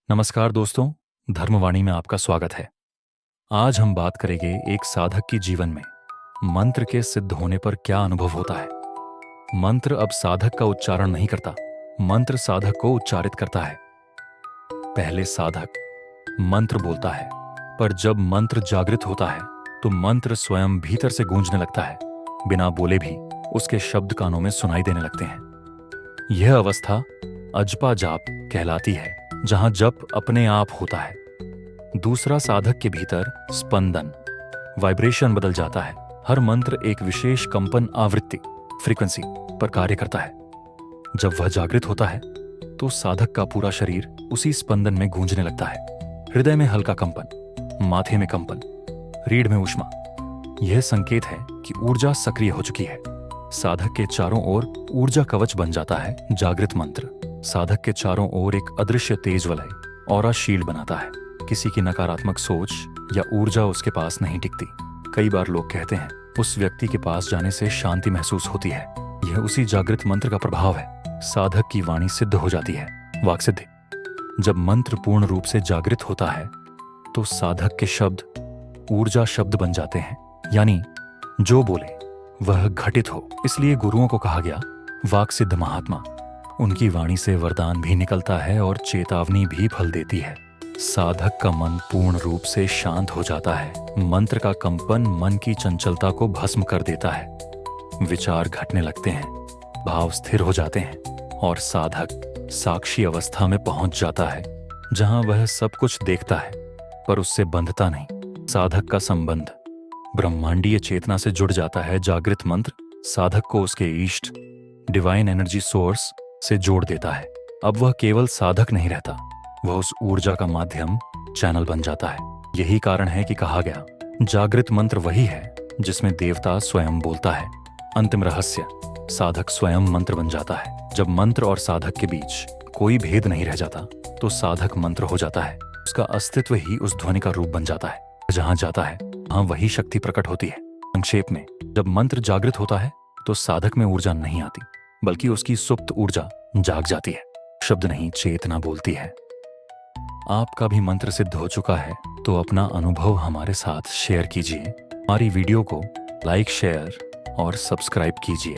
नमस्कार दोस्तों, धर्मवाणी में आपका स्वागत है। आज हम बात करेंगे एक साधक के जीवन में मंत्र के सिद्ध होने पर क्या अनुभव होता है। मंत्र अब साधक का उच्चारण नहीं करता, मंत्र साधक को उच्चारित करता है। पहले साधक मंत्र बोलता है, पर जब मंत्र जागृत होता है तो मंत्र स्वयं भीतर से गूंजने लगता है। बिना बोले भी उसके शब्द कानों में सुनाई देने लगते हैं। यह अवस्था अजपा जाप कहलाती है, जहां जप अपने आप होता है। दूसरा साधक के भीतर स्पंदन वाइब्रेशन बदल जाता है। हर मंत्र एक विशेष कंपन आवृत्ति फ्रीक्वेंसी पर कार्य करता है। जब वह जागृत होता है तो साधक का पूरा शरीर उसी स्पंदन में गूंजने लगता है। हृदय में हल्का कंपन, माथे में कंपन, रीढ़ में ऊष्मा। यह संकेत है कि ऊर्जा सक्रिय हो चुकी है। साधक के चारों ओर ऊर्जा कवच बन जाता है। जागृत मंत्र साधक के चारों ओर एक अदृश्य तेज वलय ऑरा शील्ड बनाता है। किसी की नकारात्मक सोच या ऊर्जा उसके पास नहीं टिकती। कई बार लोग कहते हैं उस व्यक्ति के पास जाने से शांति महसूस होती है। यह उसी जागृत मंत्र का प्रभाव है। साधक की वाणी सिद्ध हो जाती है। वाक् सिद्धि। जब मंत्र पूर्ण रूप से जागृत होता है तो साधक के शब्द ऊर्जा शब्द बन जाते हैं, यानी जो बोले वह घटित हो। इसलिए गुरुओं को कहा गया वाक् सिद्ध महात्मा। उनकी वाणी से वरदान भी निकलता है और चेतावनी भी फल देती है। साधक का मन पूर्ण रूप से शांत हो जाता है। मंत्र का कंपन मन की चंचलता को भस्म कर देता है। विचार घटने लगते हैं, भाव स्थिर हो जाते हैं और साधक साक्षी अवस्था में पहुंच जाता है, जहां वह सब कुछ देखता है पर उससे बंधता नहीं। साधक का संबंध ब्रह्मांडीय चेतना से जुड़ जाता है। जागृत मंत्र साधक को उसके इष्ट डिवाइन एनर्जी सोर्स से जोड़ देता है। अब वह केवल साधक नहीं रहता, वह उस ऊर्जा का माध्यम चैनल बन जाता है। यही कारण है कि कहा गया जागृत मंत्र वही है जिसमें देवता स्वयं बोलता है। अंतिम रहस्य साधक स्वयं मंत्र बन जाता है। जब मंत्र और साधक के बीच कोई भेद नहीं रह जाता तो साधक मंत्र हो जाता है। उसका अस्तित्व ही उस ध्वनि का रूप बन जाता है। जहां जाता है वहां वही शक्ति प्रकट होती है। संक्षेप में, जब मंत्र जागृत होता है तो साधक में ऊर्जा नहीं आती, बल्कि उसकी सुप्त ऊर्जा जाग जाती है। शब्द नहीं, चेतना बोलती है। आपका भी मंत्र सिद्ध हो चुका है तो अपना अनुभव हमारे साथ शेयर कीजिए। हमारी वीडियो को लाइक, शेयर और सब्सक्राइब कीजिए।